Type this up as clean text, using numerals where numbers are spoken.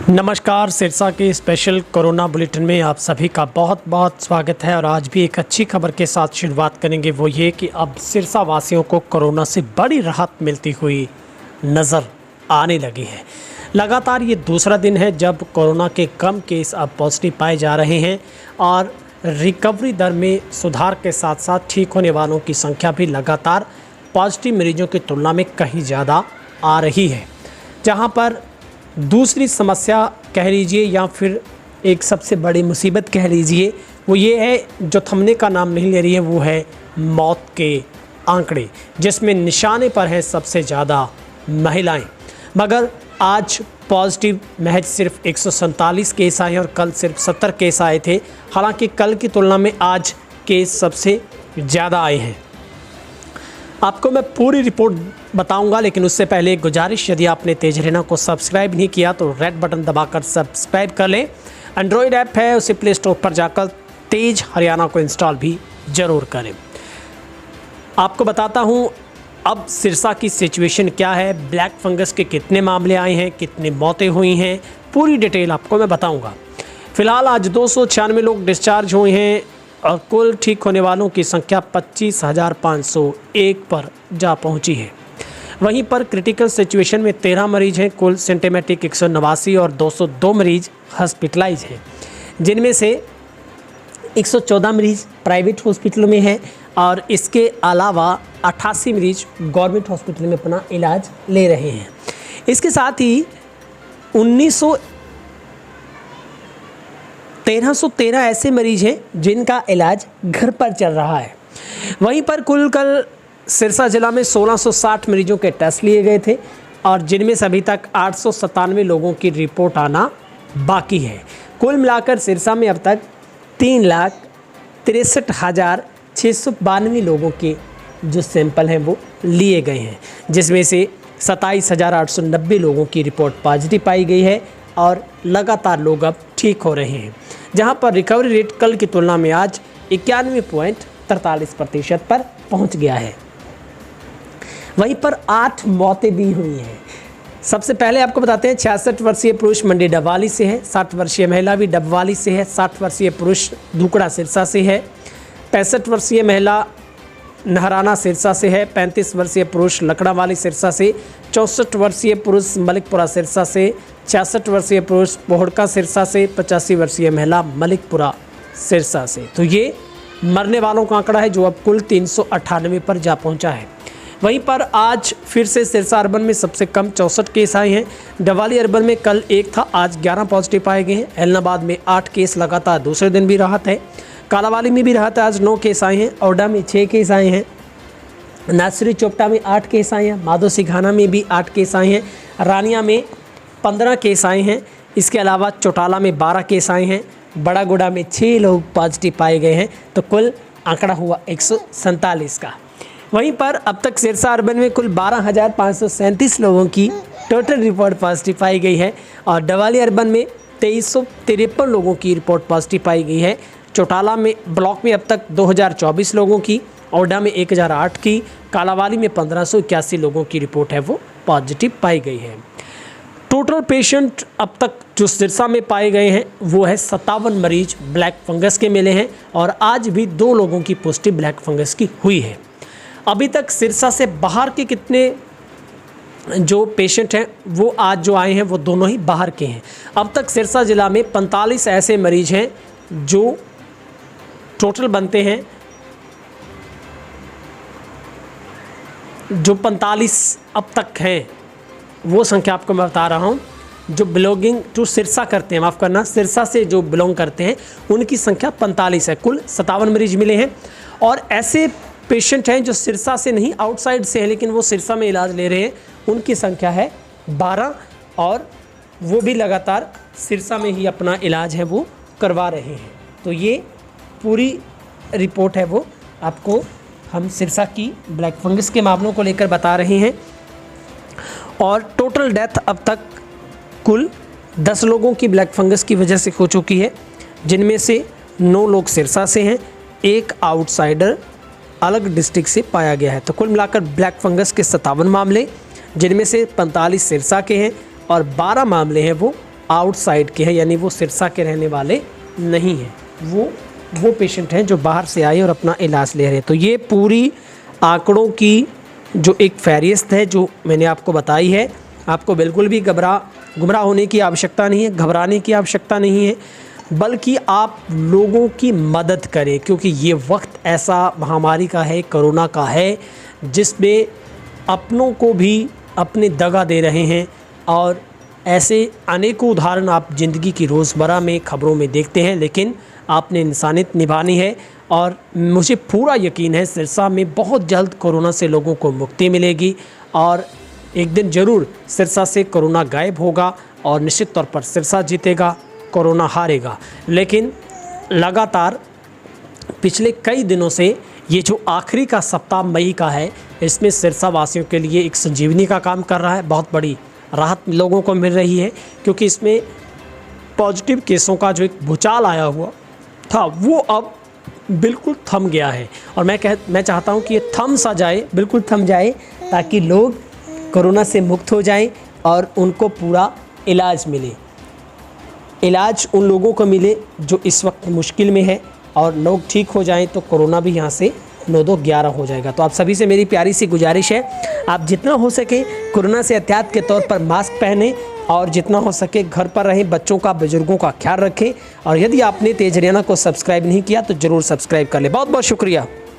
नमस्कार। सिरसा के special corona bulletin में आप सभी का बहुत बहुत स्वागत है। और आज भी एक अच्छी खबर के साथ शुरुआत करेंगे, वो ये कि अब सिरसा वासियों को कोरोना से बड़ी राहत मिलती हुई नज़र आने लगी है। लगातार ये दूसरा दिन है जब कोरोना के कम केस अब पॉजिटिव पाए जा रहे हैं और रिकवरी दर में सुधार के साथ साथ ठीक होने वालों की संख्या भी लगातार पॉजिटिव मरीजों की तुलना में कहीं ज़्यादा आ रही है। जहाँ पर दूसरी समस्या कह लीजिए या फिर एक सबसे बड़ी मुसीबत कह लीजिए, वो ये है जो थमने का नाम नहीं ले रही है, वो है मौत के आंकड़े, जिसमें निशाने पर है सबसे ज़्यादा महिलाएं। मगर आज पॉजिटिव महज सिर्फ 147 केस आए हैं और कल सिर्फ 70 केस आए थे। हालांकि कल की तुलना में आज केस सबसे ज़्यादा आए हैं। आपको मैं पूरी रिपोर्ट बताऊंगा, लेकिन उससे पहले एक गुजारिश, यदि आपने तेज हरियाणा को सब्सक्राइब नहीं किया तो रेड बटन दबाकर सब्सक्राइब कर लें। एंड्रॉयड ऐप है, उसे प्ले स्टोर पर जाकर तेज हरियाणा को इंस्टॉल भी ज़रूर करें। आपको बताता हूं अब सिरसा की सिचुएशन क्या है, ब्लैक फंगस के कितने मामले आए हैं, कितनी मौतें हुई हैं, पूरी डिटेल आपको मैं बताऊँगा। फ़िलहाल आज 296 लोग डिस्चार्ज हुए हैं और कुल ठीक होने वालों की संख्या 25,501 पर जा पहुंची है। वहीं पर क्रिटिकल सिचुएशन में 13 मरीज हैं, कुल सिम्टोमेटिक 189 और 202 मरीज हॉस्पिटलाइज हैं, जिनमें से 114 मरीज प्राइवेट हॉस्पिटलों में हैं और इसके अलावा 88 मरीज गवर्नमेंट हॉस्पिटल में अपना इलाज ले रहे हैं। इसके साथ ही 1313 ऐसे मरीज हैं जिनका इलाज घर पर चल रहा है। वहीं पर कुल कल सिरसा जिला में 1660 मरीजों के टेस्ट लिए गए थे और जिनमें से अभी तक 897 लोगों की रिपोर्ट आना बाकी है। कुल मिलाकर सिरसा में अब तक 3,63,692 लोगों के जो सैंपल हैं वो लिए गए हैं, जिसमें से 27,890 लोगों की रिपोर्ट पॉजिटिव पाई गई है और लगातार लोग अब ठीक हो रहे हैं। जहां पर रिकवरी रेट कल की तुलना में आज 91.43% पर पहुंच गया है। वहीं पर 8 मौतें भी हुई हैं। सबसे पहले आपको बताते हैं 66 वर्षीय पुरुष मंडी डबवाली से है, 60 वर्षीय महिला भी डबवाली से है, 60 वर्षीय पुरुष धुकड़ा सिरसा से है, 65 वर्षीय महिला नहराना सिरसा से है, 35 वर्षीय पुरुष लकड़ावाली सिरसा से, 64 वर्षीय पुरुष मलिकपुरा सिरसा से, 66 वर्षीय पुरुष पोहड़का सिरसा से, 85 वर्षीय महिला मलिकपुरा सिरसा से। तो ये मरने वालों का आंकड़ा है जो अब कुल 398 पर जा पहुंचा है। वहीं पर आज फिर से सिरसा अर्बन में सबसे कम 64 केस आए हैं। डबवाली अर्बन में कल 1 था, आज 11 पॉजिटिव पाए गए हैं। एलनाबाद में 8 केस लगातार दूसरे दिन भी राहत है। कालावाली में भी राहत है, आज 9 केस आए हैं। औडा में 6 केस आए हैं। नासिरी चोपटा में 8 केस आए हैं। माधो सिघाना में भी 8 केस आए हैं। रानिया में 15 केस आए हैं। इसके अलावा चौटाला में 12 केस आए हैं। बड़ागुड़ा में 6 लोग पॉजिटिव पाए गए हैं। तो कुल आंकड़ा हुआ 147 का। वहीं पर अब तक सिरसा अर्बन में कुल 12,537 लोगों की टोटल रिपोर्ट पॉजिटिव पाई गई है और डबवाली अर्बन में 2353 लोगों की रिपोर्ट पॉजिटिव पाई गई है। चौटाला में ब्लॉक में अब तक 2024 लोगों की, औडा में 1008 की, कालावाली में 1581 लोगों की रिपोर्ट है वो पॉजिटिव पाई गई है। टोटल पेशेंट अब तक जो सिरसा में पाए गए हैं वो है 57 मरीज ब्लैक फंगस के मिले हैं और आज भी 2 लोगों की पुष्टि ब्लैक फंगस की हुई है। अभी तक सिरसा से बाहर के कितने जो पेशेंट हैं वो आज जो आए हैं वो दोनों ही बाहर के हैं। अब तक सिरसा ज़िला में 45 ऐसे मरीज हैं जो टोटल बनते हैं, जो 45 अब तक हैं, वो संख्या आपको मैं बता रहा हूँ। जो बिलोंगिंग टू सिरसा करते हैं, माफ़ करना, सिरसा से जो बिलोंग करते हैं उनकी संख्या 45 है। कुल 57 मरीज मिले हैं और ऐसे पेशेंट हैं जो सिरसा से नहीं, आउटसाइड से है, लेकिन वो सिरसा में इलाज ले रहे हैं, उनकी संख्या है 12 और वो भी लगातार सिरसा में ही अपना इलाज है वो करवा रहे हैं। तो ये पूरी रिपोर्ट है वो आपको हम सिरसा की ब्लैक फंगस के मामलों को लेकर बता रहे हैं। और टोटल डेथ अब तक कुल 10 लोगों की ब्लैक फंगस की वजह से हो चुकी है, जिनमें से 9 लोग सिरसा से हैं, 1 आउटसाइडर अलग डिस्ट्रिक्ट से पाया गया है। तो कुल मिलाकर ब्लैक फंगस के 57 मामले, जिनमें से 45 सिरसा के हैं और 12 मामले हैं वो आउटसाइड के हैं, यानी वो सिरसा के रहने वाले नहीं हैं, वो पेशेंट हैं जो बाहर से आए और अपना इलाज ले रहे हैं। तो ये पूरी आंकड़ों की जो एक फहरिस्त है जो मैंने आपको बताई है, आपको बिल्कुल भी गुमराह होने की आवश्यकता नहीं है, घबराने की आवश्यकता नहीं है, बल्कि आप लोगों की मदद करें, क्योंकि ये वक्त ऐसा महामारी का है, कोरोना का है, जिसमें अपनों को भी अपने दगा दे रहे हैं। और ऐसे अनेकों उदाहरण आप ज़िंदगी की रोज़मर्रा में खबरों में देखते हैं, लेकिन आपने इंसानियत निभानी है। और मुझे पूरा यकीन है सिरसा में बहुत जल्द कोरोना से लोगों को मुक्ति मिलेगी और एक दिन ज़रूर सिरसा से कोरोना गायब होगा और निश्चित तौर पर सिरसा जीतेगा, कोरोना हारेगा। लेकिन लगातार पिछले कई दिनों से ये जो आखिरी का सप्ताह मई का है, इसमें सिरसा वासियों के लिए एक संजीवनी का काम कर रहा है। बहुत बड़ी राहत लोगों को मिल रही है, क्योंकि इसमें पॉजिटिव केसों का जो एक भूचाल आया हुआ था वो अब बिल्कुल थम गया है। और मैं चाहता हूँ कि ये थम सा जाए, बिल्कुल थम जाए, ताकि लोग कोरोना से मुक्त हो जाएं और उनको पूरा इलाज मिले। इलाज उन लोगों को मिले जो इस वक्त मुश्किल में है, और लोग ठीक हो जाएं तो कोरोना भी यहाँ से 9-2-11 हो जाएगा। तो आप सभी से मेरी प्यारी सी गुजारिश है, आप जितना हो सके कोरोना से एहतियात के तौर पर मास्क पहनें और जितना हो सके घर पर रहें, बच्चों का बुजुर्गों का ख्याल रखें। और यदि आपने तेज हरियाणा को सब्सक्राइब नहीं किया तो ज़रूर सब्सक्राइब कर लें। बहुत बहुत शुक्रिया।